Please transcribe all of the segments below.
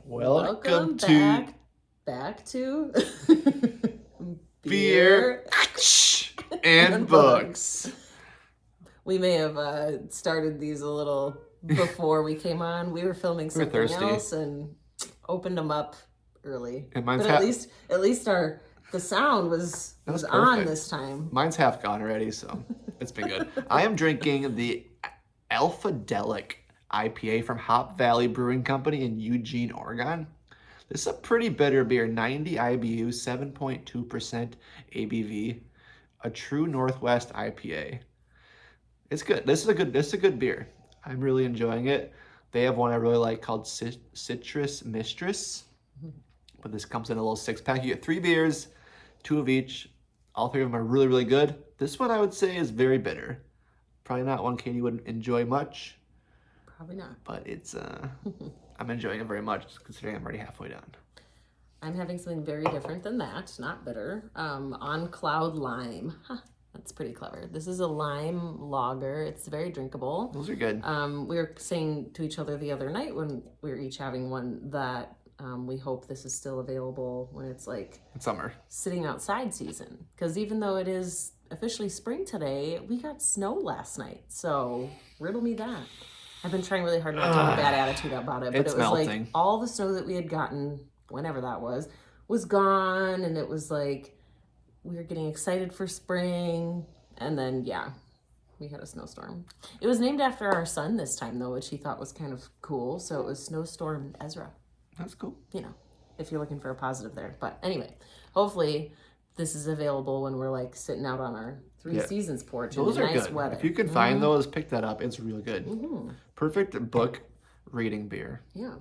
Welcome back to Beer and Books. We may have started these a little before we came on. We were filming something else and opened them up early. And mine's but at least the sound was on this time. Mine's half gone already, so it's been good. I am drinking the Alphadelic IPA from Hop Valley Brewing Company in Eugene, Oregon. This is a pretty bitter beer, 90 IBU, 7.2% ABV, a true Northwest IPA. It's good. This is a good beer. I'm really enjoying it. They have one I really like called Citrus Mistress, but this comes in a little 6-pack. You get 3 beers, 2 of each. All 3 of them are really, really good. This one I would say is very bitter. Probably not one Katie would enjoy much. Probably not. But it's, I'm enjoying it very much considering I'm already halfway done. I'm having something very different than that, not bitter. On Cloud Lime. Huh, that's pretty clever. This is a lime lager. It's very drinkable. Those are good. We were saying to each other the other night when we were each having one that we hope this is still available when it's like summer sitting outside season. Because even though it is officially spring today, we got snow last night. So riddle me that. I've been trying really hard not to have a bad attitude about it, but it was melting. like all the snow that we had gotten, whenever that was gone, and it was like we were getting excited for spring, and then we had a snowstorm. It was named after our son this time though, which he thought was kind of cool, so it was Snowstorm Ezra. That's cool. You know, if you're looking for a positive there. But anyway, hopefully this is available when we're like sitting out on our Three Seasons porch in nice weather. If you can find those, pick that up. It's really good. Perfect book reading beer. Yeah.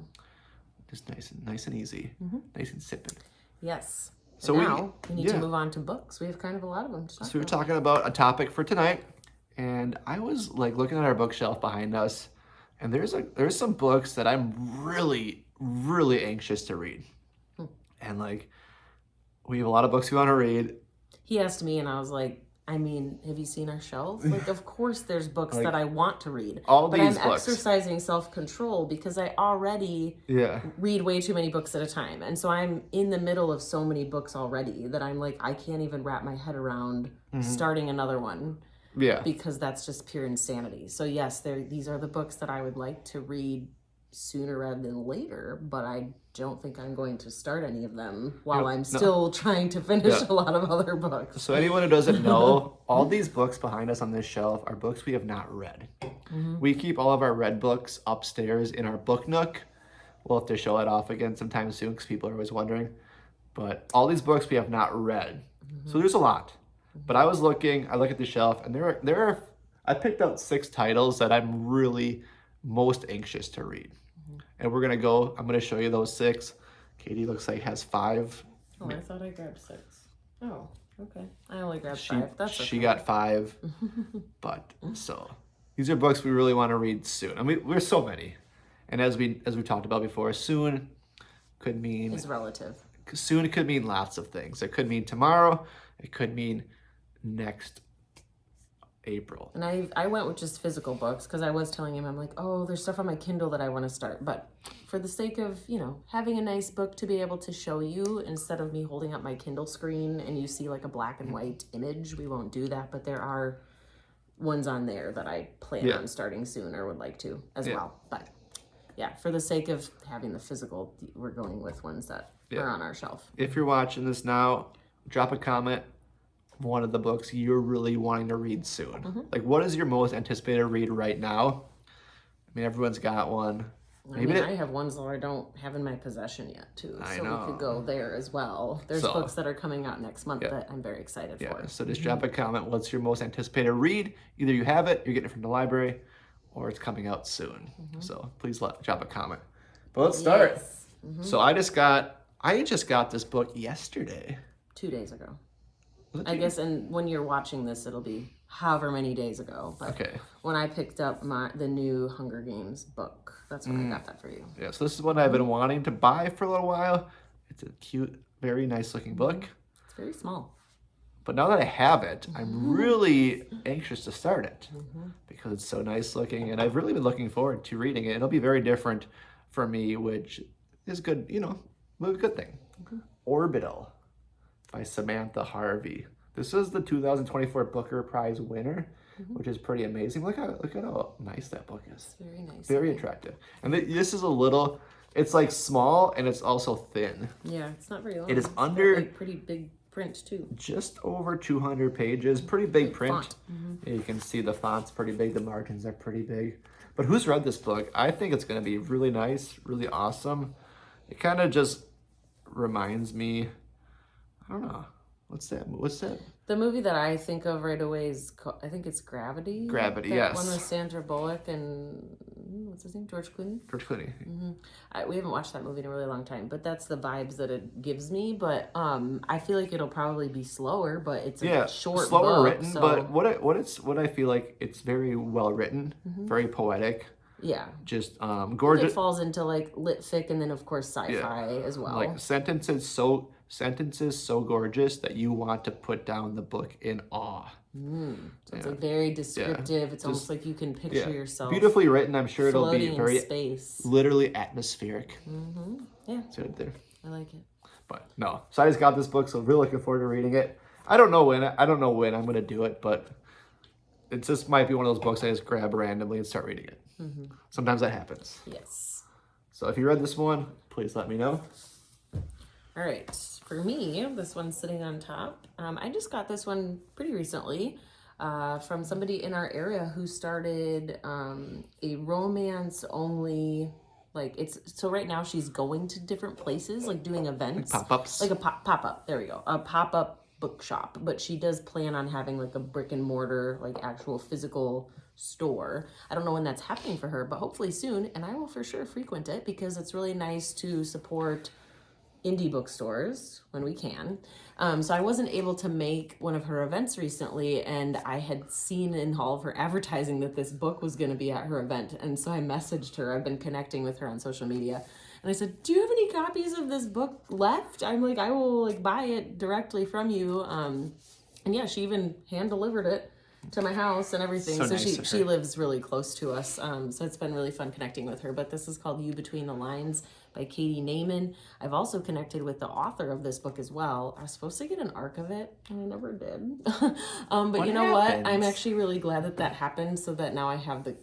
Just nice and easy. Nice and sipping. Yes. So now we need to move on to books. We have kind of a lot of them to talk about. So we're talking about a topic for tonight, and I was like looking at our bookshelf behind us, and there's some books that I'm really, really anxious to read. And like we have a lot of books we want to read. He asked me and I was like, I mean, have you seen our shelf? Like, of course there's books that I want to read. But I'm exercising self-control because I already read way too many books at a time. And so I'm in the middle of so many books already that I'm like, I can't even wrap my head around starting another one. Yeah. Because that's just pure insanity. So yes, these are the books that I would like to read sooner rather than later, but I don't think I'm going to start any of them while I'm still trying to finish a lot of other books. So anyone who doesn't know, all these books behind us on this shelf are books we have not read. We keep all of our read books upstairs in our book nook. We'll have to show that off again sometime soon because people are always wondering. But all these books we have not read. So there's a lot. But I look at the shelf, and I picked out 6 titles that I'm really most anxious to read. And I'm going to show you those 6. Katie looks like has 5. Oh, I thought I grabbed 6. Oh, okay. I only grabbed 5. That's okay. She got 5. But so these are books we really want to read soon. I mean, we're so many. And as we talked about before, soon could mean is relative. Soon it could mean lots of things. It could mean tomorrow. It could mean next April. And I went with just physical books because I was telling him, I'm like, oh, there's stuff on my Kindle that I want to start. But for the sake of, having a nice book to be able to show you instead of me holding up my Kindle screen and you see like a black and white image, we won't do that. But there are ones on there that I plan on starting soon or would like to as well. But for the sake of having the physical, we're going with ones that are on our shelf. If you're watching this now, drop a comment. One of the books you're really wanting to read soon. Like, what is your most anticipated read right now? I mean, everyone's got one. I have ones that I don't have in my possession yet, too. So we could go there as well. There's books that are coming out next month that I'm very excited for. So just drop a comment. What's your most anticipated read? Either you have it, you're getting it from the library, or it's coming out soon. So please drop a comment. But let's start. Yes. So I just got this book yesterday. 2 days ago. I guess, and when you're watching this, it'll be however many days ago. But when I picked up the new Hunger Games book, that's when I got that for you. Yeah, so this is one I've been wanting to buy for a little while. It's a cute, very nice looking book. It's very small. But now that I have it, I'm really anxious to start it because it's so nice looking, and I've really been looking forward to reading it. It'll be very different for me, which is good, you know, a good thing. Orbital by Samantha Harvey. This is the 2024 Booker Prize winner, which is pretty amazing. Look at how nice that book is. It's very nice. Very attractive. And this is a little, it's like small and it's also thin. Yeah, it's not very long. It is It's under got, like, pretty big print too. just over 200 pages. Pretty big print. Font. Yeah, you can see the font's pretty big. The margins are pretty big. But who's read this book? I think it's going to be really nice, really awesome. It kind of just reminds me, I don't know. What's that? The movie that I think of right away is, I think it's Gravity. Gravity, that yes. one with Sandra Bullock and, what's his name? George Clooney? George Clooney. We haven't watched that movie in a really long time, but that's the vibes that it gives me. But I feel like it'll probably be slower, but it's a short slower book, written, so... but what I feel like, it's very well written, very poetic. Yeah. Just It gorgeous. falls into like lit fic and then of course sci-fi as well. Like sentences so gorgeous that you want to put down the book in awe. So it's like very descriptive. It's almost like you can picture yourself beautifully written. I'm sure it'll be floating very in space. literally atmospheric. Yeah, It's right there. I like it. But no, so I just got this book, so really looking forward to reading it. I don't know when I'm gonna do it, but it just might be one of those books I just grab randomly and start reading it. Sometimes that happens. Yes. So if you read this one, please let me know. All right, for me, this one's sitting on top. I just got this one pretty recently from somebody in our area who started a romance only, like so right now she's going to different places, like doing events. Like pop-ups. Like a pop-up, there we go. A pop-up bookshop, but she does plan on having like a brick and mortar, like actual physical store. I don't know when that's happening for her, but hopefully soon, and I will for sure frequent it because it's really nice to support indie bookstores when we can. So I wasn't able to make one of her events recently, and I had seen in all of her advertising that this book was going to be at her event, and so I messaged her. I've been connecting with her on social media, and I said, do you have any copies of this book left? I'm like, I will like buy it directly from you. And yeah, she even hand delivered it to my house and everything. So nice she lives really close to us. So it's been really fun connecting with her. But this is called You Between the Lines by Katie Naiman. I've also connected with the author of this book as well. I was supposed to get an arc of it, and I never did. But you know what? I'm actually really glad that that happened, so that now I have the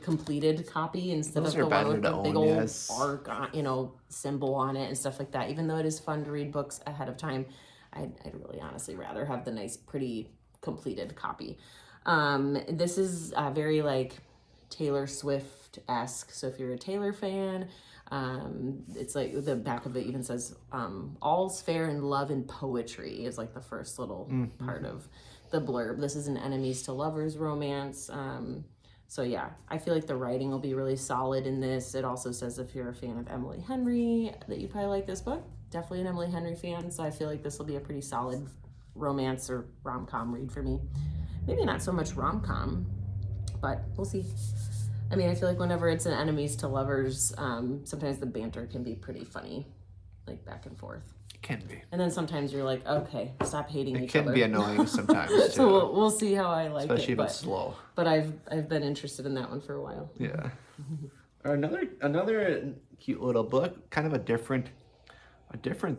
completed copy instead of the one with the big old arc on, symbol on it and stuff like that. Even though it is fun to read books ahead of time, I'd really honestly rather have the nice, pretty completed copy. This is very like Taylor Swift-esque. So if you're a Taylor fan, it's like the back of it even says all's fair in love and poetry is like the first little part of the blurb. This is an enemies to lovers romance. So yeah, I feel like the writing will be really solid in this. It also says if you're a fan of Emily Henry, that you probably like this book. Definitely an Emily Henry fan, so I feel like this will be a pretty solid romance or rom-com read for me. Maybe not so much rom-com, but we'll see. I mean, I feel like whenever it's an enemies to lovers, sometimes the banter can be pretty funny, like back and forth. It can be. And then sometimes you're like, okay, stop hating each other. It can be annoying sometimes too. So we'll see how I like especially it. if it's slow. But I've been interested in that one for a while. Yeah. Another cute little book, kind of a different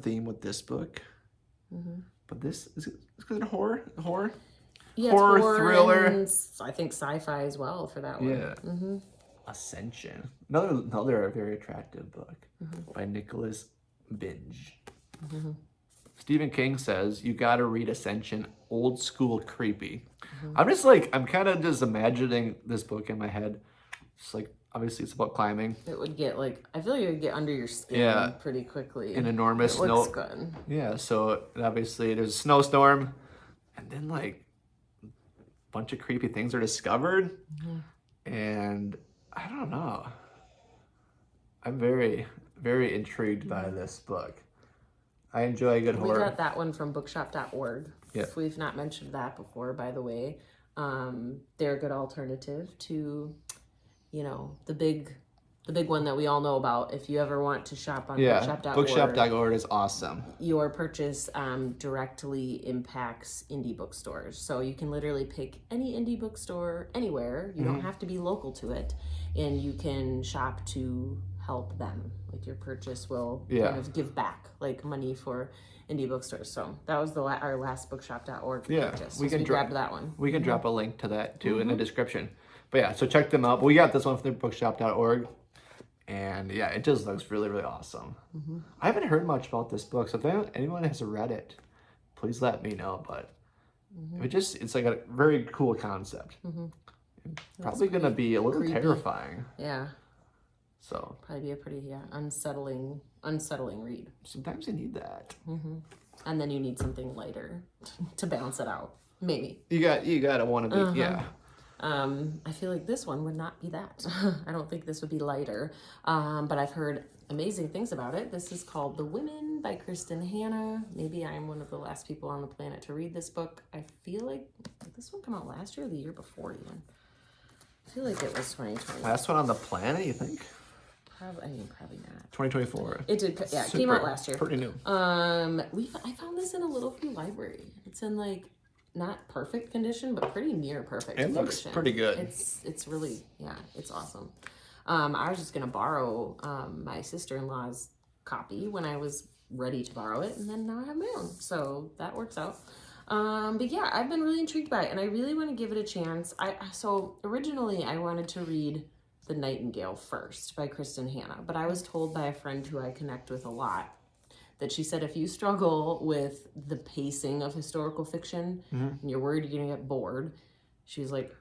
theme with this book. But this is it horror? Yeah, horror thriller. And I think sci-fi as well for that one. Yeah. Ascension. Another very attractive book by Nicholas Binge. Stephen King says you gotta read Ascension, old school creepy. I'm kind of just imagining this book in my head. It's like, obviously it's about climbing. It would get I feel like it would get under your skin pretty quickly. An enormous snow. It looks good. Yeah, so obviously there's a snowstorm, and then like a bunch of creepy things are discovered, and I don't know. I'm very, very intrigued by this book. I enjoy good horror. We got that one from bookshop.org. Yeah. If we've not mentioned that before, by the way. They're a good alternative to, the big one that we all know about. If you ever want to shop on bookshop.org. Bookshop.org is awesome. Your purchase directly impacts indie bookstores. So you can literally pick any indie bookstore anywhere. You don't have to be local to it. And you can shop to help them. Like your purchase will Yeah. kind of give back like money for indie bookstores. So that was our last bookshop.org purchase. We can grab that one. We can drop a link to that too in the description. But yeah, so check them out. But we got this one from the bookshop.org. And yeah, it just looks really, really awesome. I haven't heard much about this book, so if anyone has read it, please let me know. But it's like a very cool concept. Probably going to be a little creepy. Terrifying. Yeah. So probably be a pretty unsettling read. Sometimes you need that. And then you need something lighter to balance it out. Maybe. You gotta want to be yeah. I feel like this one would not be that. I don't think this would be lighter. But I've heard amazing things about it. This is called The Women by Kristen Hanna. Maybe I'm one of the last people on the planet to read this book. I feel like, did this one come out last year or the year before even? I feel like it was 2020. Last one on the planet, you think? Probably not. 2024. It did, yeah, it came out last year. Pretty new. I found this in a Little Free Library. It's in like, not perfect condition, but pretty near perfect condition. It looks pretty good. It's really, yeah, it's awesome. I was just gonna borrow my sister-in-law's copy when I was ready to borrow it, and then now I have my own, so that works out. But yeah, I've been really intrigued by it, and I really want to give it a chance. So originally I wanted to read The Nightingale first by Kristen Hanna, but I was told by a friend who I connect with a lot that she said if you struggle with the pacing of historical fiction and you're worried you're gonna get bored, she's like,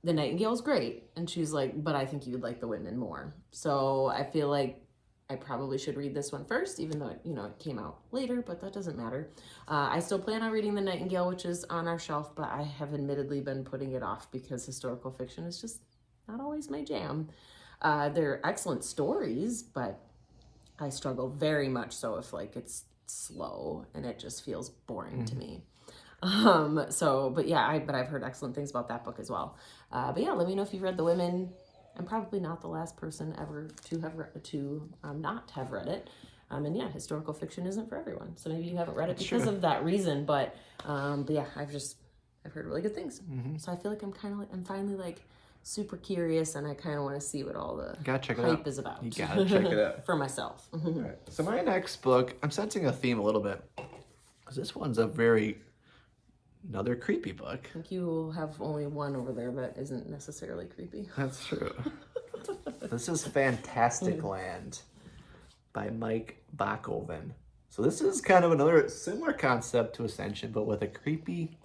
The Nightingale's great. And she's like, but I think you'd like The Women more. So I feel like I probably should read this one first, even though it came out later, but that doesn't matter. I still plan on reading The Nightingale, which is on our shelf, but I have admittedly been putting it off because historical fiction is just not always my jam. They're excellent stories, but I struggle very much so if like it's slow and it just feels boring to me. But I've heard excellent things about that book as well. But yeah, let me know if you've read The Women. I'm probably not the last person ever to have not have read it. And yeah, historical fiction isn't for everyone. So maybe you haven't read it because of that reason. But yeah, I've heard really good things. So I feel like I'm finally like super curious, and I kind of want to see what all the hype is about. You gotta check it out for myself. Right. So my next book, I'm sensing a theme a little bit, because this one's another creepy book. I think you have only one over there that isn't necessarily creepy. That's true. This is Fantastic Land by Mike Bakoven. So this is kind of another similar concept to Ascension, but with a creepy.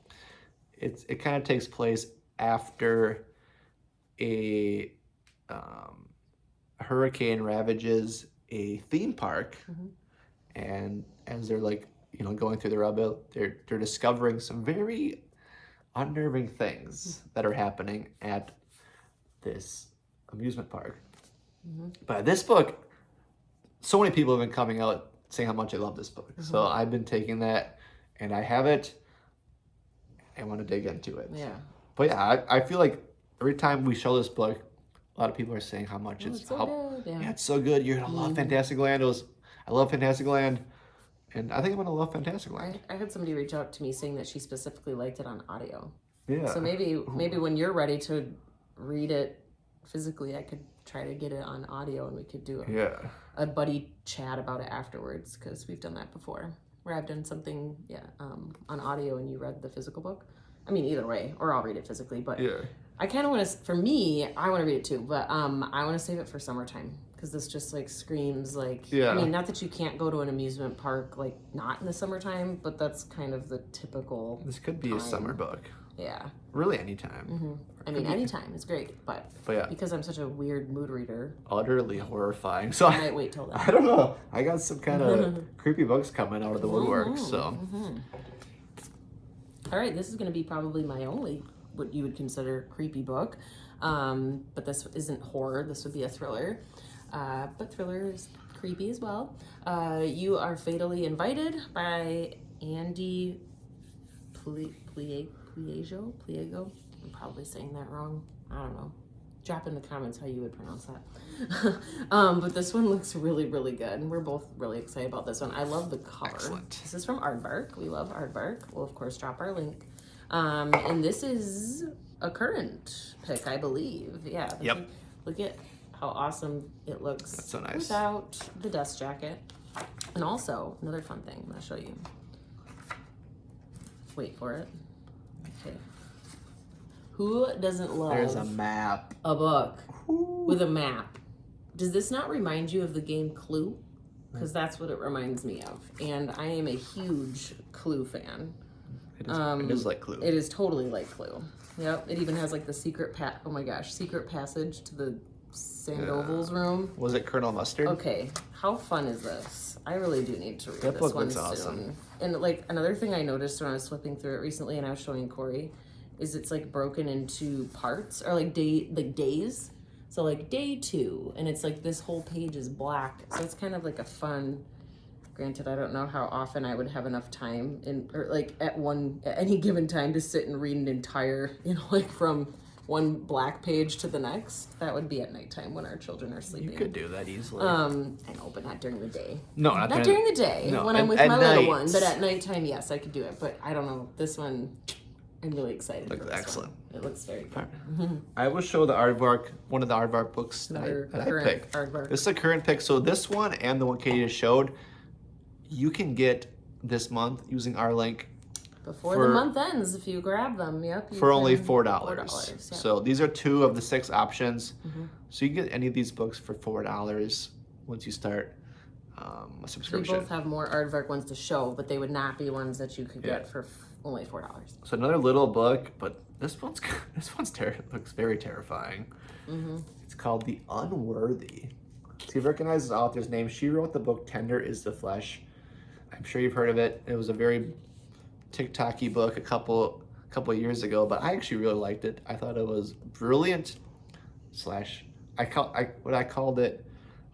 It kind of takes place after a hurricane ravages a theme park, and as they're like going through the rubble, they're discovering some very unnerving things that are happening at this amusement park. But this book, so many people have been coming out saying how much they love this book. So I've been taking that, and I have it. I want to dig into it. Yeah. But yeah, I feel like every time we show this book, a lot of people are saying how much it's so good. Yeah, it's so good. You're gonna love Fantastic Land. I love Fantastic Land, and I think I'm gonna love Fantastic Land. I had somebody reach out to me saying that she specifically liked it on audio. Yeah. So maybe when you're ready to read it physically, I could try to get it on audio, and we could do a buddy chat about it afterwards, because we've done that before, where I've done something on audio and you read the physical book. I mean, either way, or I'll read it physically, but I kind of want to, for me, I want to read it too, but I want to save it for summertime, because this just like screams like, I mean, not that you can't go to an amusement park like not in the summertime, but that's kind of the typical This could be a summer book. Yeah. Really anytime. I mean, anytime is great, but yeah, because I'm such a weird mood reader, utterly horrifying. So I might wait till then. I don't know. I got some kind of creepy books coming out of the woodwork, so. All right, this is going to be probably my only what you would consider creepy book, but this isn't horror. This would be a thriller, but thriller is creepy as well. You Are Fatally Invited by Andy Pliego. I'm probably saying that wrong. I don't know. Drop in the comments how you would pronounce that. But this one looks really, really good, and we're both really excited about this one. I love the cover. Excellent. This is from Aardvark. We love Aardvark. We'll of course drop our link. And this is a current pick, I believe. Yeah. Yep. Look at how awesome it looks. That's so nice. Without the dust jacket. And also, another fun thing, I'm gonna show you. Wait for it. Okay. Who doesn't love There's a map. a book with a map? Does this not remind you of the game Clue? Because that's what it reminds me of. And I am a huge Clue fan. It is like Clue. It is totally like Clue. Yep. It even has like the secret passage to the Sandoval's room. Was it Colonel Mustard? Okay. How fun is this? I really do need to read That this book one looks soon. awesome. And like another thing I noticed when I was flipping through it recently, and I was showing Corey, is it's like broken into parts or like days. So like day 2, and it's like this whole page is black. So it's kind of like a fun. Granted, I don't know how often I would have enough time or like at any given time to sit and read an entire, like from one black page to the next. That would be at nighttime when our children are sleeping. You could do that easily. I know, but not during the day. No, not during the day no, when I'm with at my little night. one. But at nighttime, yes, I could do it. But I don't know. This one, I'm really excited. Looks for this excellent. One. It looks very good. I will show the Aardvark, one of the Aardvark books that I current picked. Aardvark. This is a current pick. So this one and the one Katie just showed, you can get this month using our link Before the month ends, if you grab them, for only $4. $4, yeah. So these are 2 of the 6 options. So you can get any of these books for $4 once you start a We subscription. both have more Aardvark ones to show, but they would not be ones that you could get for only $4. So another little book, but this one's looks very terrifying. It's called The Unworthy. So you recognize the author's name. She wrote the book Tender is the Flesh. I'm sure you've heard of it. It was a very TikTok-y book a couple of years ago, but I actually really liked it. I thought it was brilliant. I called it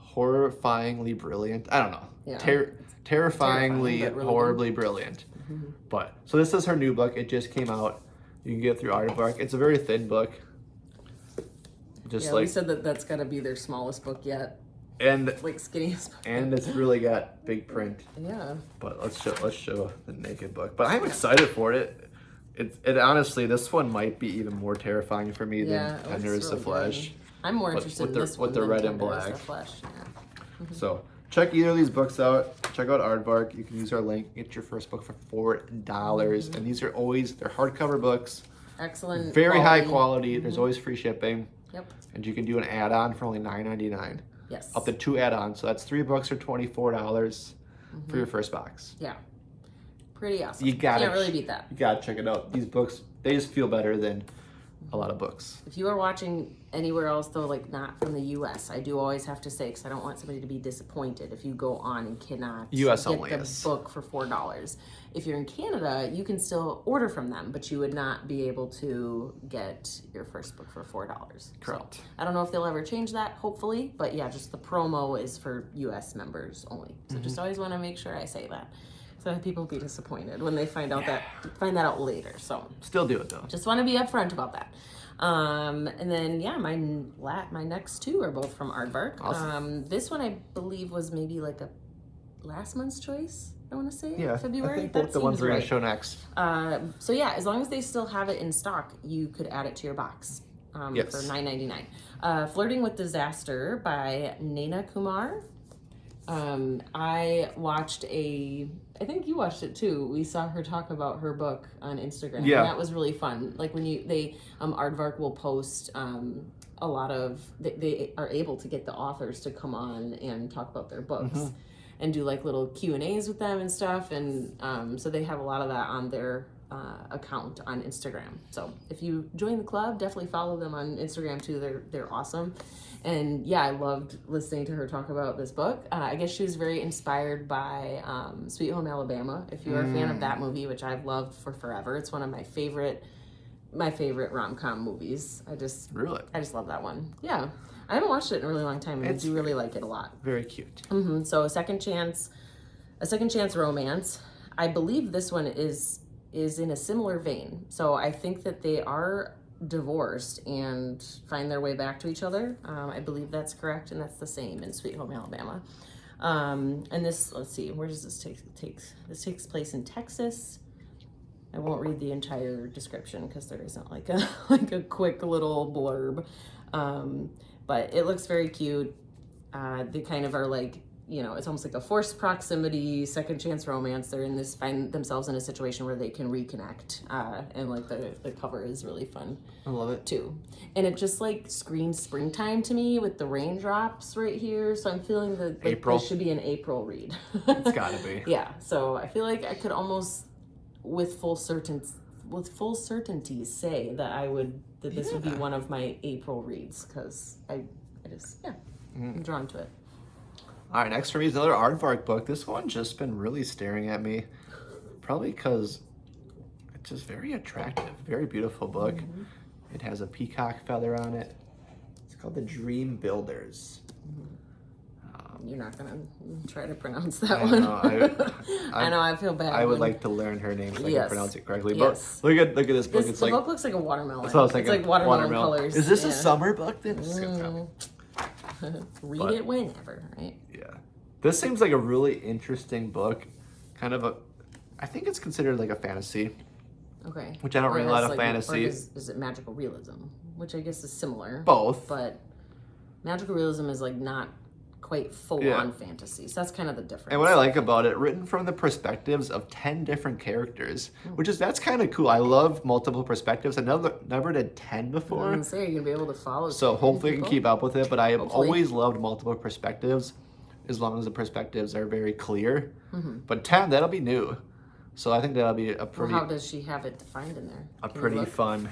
horrifyingly brilliant. I don't know. Yeah. Terrifyingly, Terrifying, but really horribly brilliant. But so this is her new book. It just came out. You can get it through Aardvark. It's a very thin book. Just we said that's got to be their smallest book yet. And like skinniest book. And it's really got big print. Yeah. But let's show the naked book. But I'm excited for it. It honestly, this one might be even more terrifying for me than Tender is the Flesh. Good. I'm more interested in this one with the than red and Tender is black. the Flesh. Yeah. So check either of these books out. Check out Aardvark. You can use our link. Get your first book for $4. And they're hardcover books. Excellent. Very high quality. There's always free shipping. Yep. And you can do an add-on for only $9.99. Yes. Up to 2 add-ons. So that's $3 or $24 for your first box. Yeah. Pretty awesome. You can't really beat that. You gotta check it out. These books, they just feel better than a lot of books. If you are watching anywhere else, though, like not from the U.S., I do always have to say, because I don't want somebody to be disappointed if you go on and cannot US get only, the yes. book for $4. If you're in Canada, you can still order from them, but you would not be able to get your first book for $4. Correct. So, I don't know if they'll ever change that, hopefully, but yeah, just the promo is for U.S. members only. So just always want to make sure I say that, so that people be disappointed when they find that out later. So Still do it though. just want to be upfront about that. And then my next 2 are both from Aardvark. Awesome. This one I believe was maybe like a last month's choice. I want to say February. I think both the ones we're gonna show next. So yeah, as long as they still have it in stock, you could add it to your box for $9.99. Flirting with Disaster by Naina Kumar. I watched I think you watched it too. We saw her talk about her book on Instagram. Yeah. And that was really fun. Like when Aardvark will post a lot of, they are able to get the authors to come on and talk about their books and do like little Q&As with them and stuff. And so they have a lot of that on their account on Instagram. So if you join the club, definitely follow them on Instagram too. They're awesome. And yeah, I loved listening to her talk about this book. I guess she was very inspired by Sweet Home Alabama. If you're a fan of that movie, which I've loved for forever, it's one of my favorite rom-com movies. I just love that one. Yeah, I haven't watched it in a really long time, and I do really like it a lot. Very cute. So a second chance romance. I believe this one is in a similar vein. So I think that they are divorced and find their way back to each other. I believe that's correct, and that's the same in Sweet Home Alabama. And this, let's see, where does this take? This takes place in Texas. I won't read the entire description because there isn't like a quick little blurb. But it looks very cute. They kind of are like, you know, it's almost like a forced proximity, second chance romance. They're in this, find themselves in a situation where they can reconnect. And like the cover is really fun. I love it too. And it just like screams springtime to me with the raindrops right here. So I'm feeling that like, April. this should be an April read. It's gotta be. Yeah. So I feel like I could almost with full certainty say that this would be one of my April reads, because I just, I'm drawn to it. All right, next for me is another Aardvark book. This one's just been really staring at me, probably because it's just very attractive, very beautiful book. It has a peacock feather on it. It's called The Dream Builders. You're not gonna try to pronounce that I one. know, I know, I feel bad. I would like to learn her name so I can pronounce it correctly. Yes. But look at this book. The book looks like a watermelon. That's what I was thinking. It's like watermelon colors. Is this a summer book then? Read it whenever, right? Yeah. This seems like a really interesting book. Kind of I think it's considered like a fantasy. Okay. Which I don't read a lot of fantasy. Or is it magical realism? Which I guess is similar. Both. But magical realism is like not quite full-on fantasy. So that's kind of the difference. And what I like about it, written from the perspectives of 10 different characters, that's kind of cool. I love multiple perspectives. I never did 10 before. I'm saying you're going to be able to follow. So hopefully I can keep up with it, but I have Hopefully. always loved multiple perspectives as long as the perspectives are very clear. But 10, that'll be new. So I think that'll be a pretty... Well, how does she have it defined in there? A pretty fun...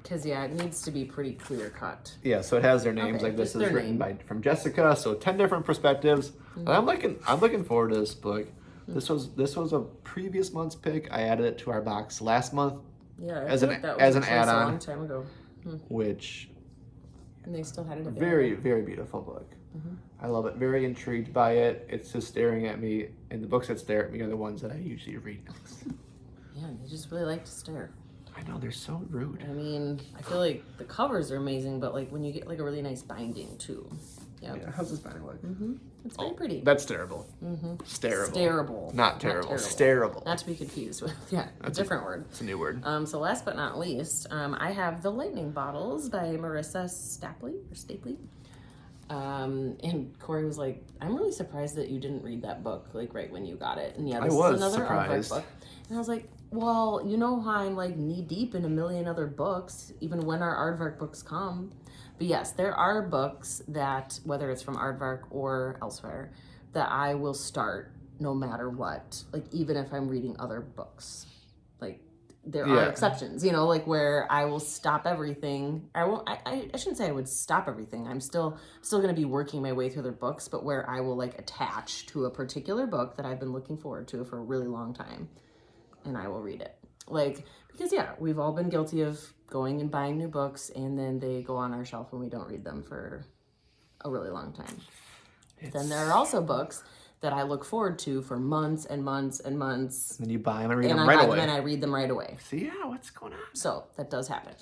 Because it needs to be pretty clear cut. Yeah, so it has their names. Okay, like this just is their written name. from Jessica. So 10 different perspectives. And I'm looking forward to this book. This was a previous month's pick. I added it to our box last month. Yeah, as feel an like that as was an a choice add-on, a long time ago. which And they still had it available. very very beautiful book. I love it. Very intrigued by it. It's just staring at me, and the books that stare at me are the ones that I usually read next. Yeah, they just really like to stare. I know, they're so rude. I mean, I feel like the covers are amazing, but like when you get like a really nice binding too. Yep. Yeah, how's this binding look? It's very pretty. That's terrible. Starable. Starable. Not terrible. Starable. Not to be confused with, a different word. It's a new word. So last but not least, I have The Lightning Bottles by Marissa Stapley. And Corey was like, I'm really surprised that you didn't read that book like right when you got it. And this is another Aardvark book. And I was like, well, you know how I'm like knee deep in a million other books, even when our Aardvark books come. But yes, there are books that, whether it's from Aardvark or elsewhere, that I will start no matter what, like even if I'm reading other books. Like there are exceptions, like where I will stop everything. I shouldn't say I would stop everything. I'm still going to be working my way through their books, but where I will like attach to a particular book that I've been looking forward to for a really long time, and I will read it. Like, because we've all been guilty of going and buying new books, and then they go on our shelf and we don't read them for a really long time. Then there are also books that I look forward to for months and months and months. And then you buy them and read them right away. And then I read them right away. See, what's going on? So that does happen.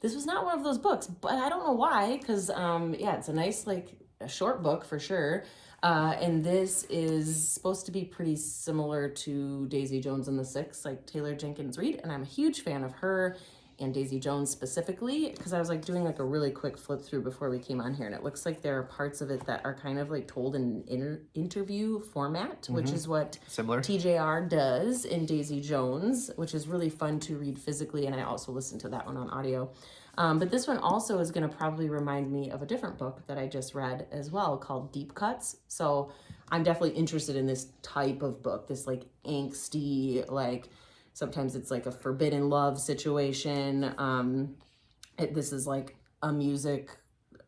This was not one of those books, but I don't know why, because, it's a nice, like, a short book for sure. And this is supposed to be pretty similar to Daisy Jones and the Six, like Taylor Jenkins Reid. And I'm a huge fan of her and Daisy Jones specifically, because I was like doing like a really quick flip through before we came on here, and it looks like there are parts of it that are kind of like told in interview format, which is what Similar. TJR does in Daisy Jones, which is really fun to read physically, and I also listened to that one on audio. But this one also is going to probably remind me of a different book that I just read as well called Deep Cuts. So I'm definitely interested in this type of book, this like angsty, like sometimes it's like a forbidden love situation. This is like a music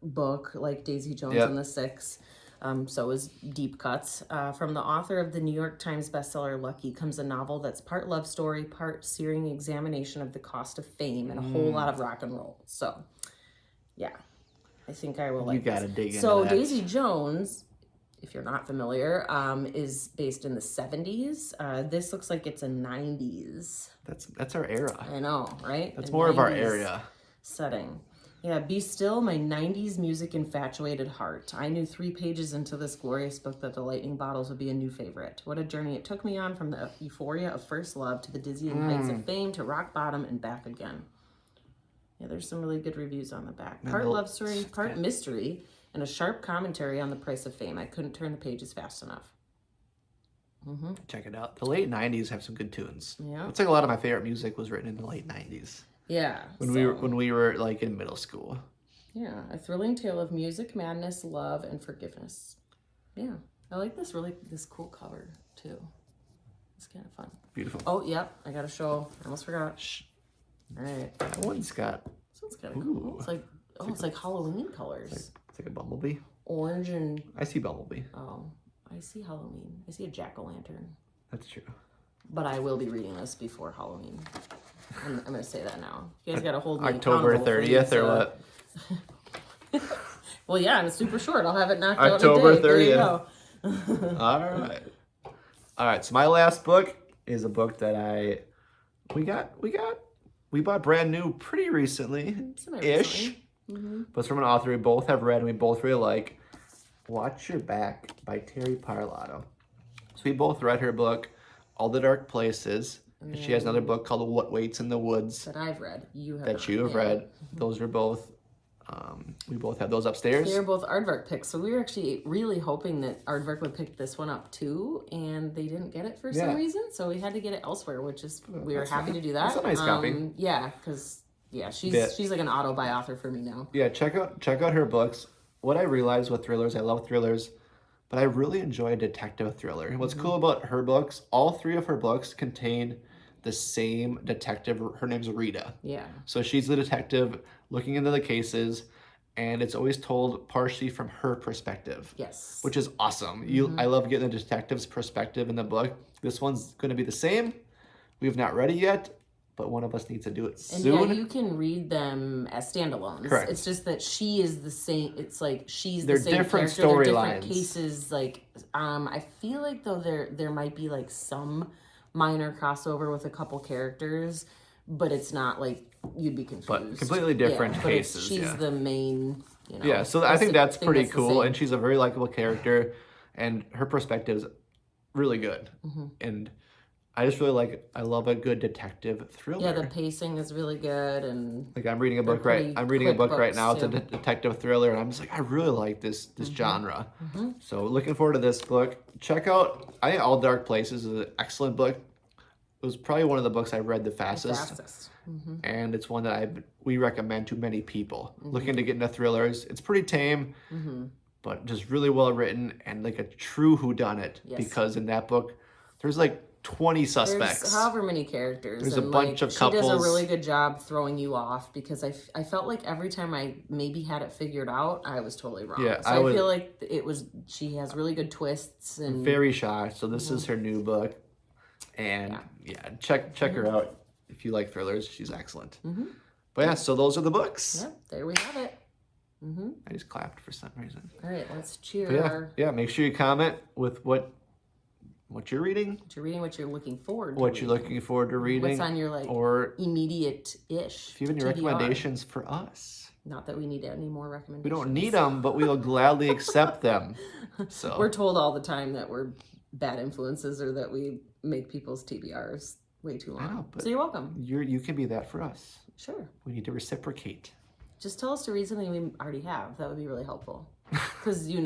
book like Daisy Jones and the Six. So is Deep Cuts. From the author of the New York Times bestseller Lucky comes a novel that's part love story, part searing examination of the cost of fame, and a whole lot of rock and roll. So, I think I will like this. You gotta dig into that. Daisy Jones, if you're not familiar, is based in the 70s. This looks like it's a 90s. That's our era. I know, right? That's more of our area. Setting. Yeah, Be Still, My 90s Music Infatuated Heart. I knew 3 pages into this glorious book that The Lightning Bottles would be a new favorite. What a journey it took me on, from the euphoria of first love to the dizzying heights of fame to rock bottom and back again. Yeah, there's some really good reviews on the back. And Part the- love story, part mystery, and a sharp commentary on the price of fame. I couldn't turn the pages fast enough. Check it out. The late 90s have some good tunes. Yeah. It's like a lot of my favorite music was written in the late 90s. Yeah. When we were like in middle school. Yeah, a thrilling tale of music, madness, love, and forgiveness. Yeah, I like this cool cover too. It's kind of fun. Beautiful. Oh, yep, I gotta show. I almost forgot. Shh. All right. That one's got. This one's kind of cool. It's like Halloween colors. It's like a bumblebee. Orange and I see bumblebee. oh, I see Halloween. I see a jack-o'-lantern. That's true. But I will be reading this before Halloween. I'm gonna say that now. You guys gotta hold me October accountable for 30th these, or what? Well, yeah, it's super short. I'll have it knocked out October in a day. There you 30th. go. All right. So my last book is a book that we bought brand new pretty recently, ish. But it's from an author we both have read and we both really like. Watch Your Back by Terry Parlato. So we both read her book, All the Dark Places. And she has another book called What Waits in the Woods. That I've read. You have read. Those are both. We both have those upstairs. They're both Aardvark picks. So we were actually really hoping that Aardvark would pick this one up too, and they didn't get it for some reason. So we had to get it elsewhere, which is we were happy to do that. That's a nice copy. Yeah, because she's like an auto-buy author for me now. Yeah, check out her books. What I realized with thrillers, I love thrillers, but I really enjoy a detective thriller. And what's cool about her books, all three of her books contain the same detective. Her name's Rita. Yeah. So she's the detective looking into the cases, and it's always told partially from her perspective. Yes. Which is awesome. I love getting the detective's perspective in the book. This one's going to be the same. We have not read it yet, but one of us needs to do it soon. And yeah, you can read them as standalones. Correct. It's just that she is the same. It's like she's They're the same different character. They're different storylines. cases. Like, I feel like though there might be like some minor crossover with a couple characters, but it's not like you'd be confused. But completely different cases. She's the main. Yeah, so I think that's pretty that's the cool, same. and she's a very likable character, and her perspective is really good. And I just really I love a good detective thriller. Yeah, the pacing is really good, and like I'm reading a book right now. It's a detective thriller, and I'm just like, I really like this genre. So looking forward to this book. Check out, I think All Dark Places is an excellent book. It was probably one of the books I read the fastest. And it's one that we recommend to many people looking to get into thrillers. It's pretty tame, but just really well written and like a true whoddunit. Because in that book, there's like 20 suspects. There's however many characters. There's a bunch of couples. She does a really good job throwing you off because I felt like every time I maybe had it figured out, I was totally wrong. Yeah, so I feel like she has really good twists and very shocked. So this is her new book, and check her out if you like thrillers. She's excellent. But yeah, so those are the books. Yep, there we have it. I just clapped for some reason. All right, let's cheer. Yeah. Make sure you comment with what you're reading. What you're reading, what you're looking forward to. What you're looking forward to reading. What's on your or immediate-ish. if you have any recommendations for us. Not that we need any more recommendations. We don't need them, but we will gladly accept them. So we're told all the time that we're bad influences or that we make people's TBRs way too long. I know, but so you're welcome. You can be that for us. Sure. We need to reciprocate. Just tell us to read something we already have. That would be really helpful. Because you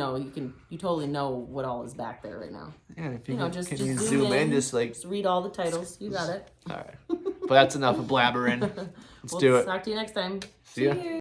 totally know what all is back there right now. Yeah, if you just can zoom in, just read all the titles. You got it. All right. But that's enough of blabbering. Let's do it. Talk to you next time. See ya.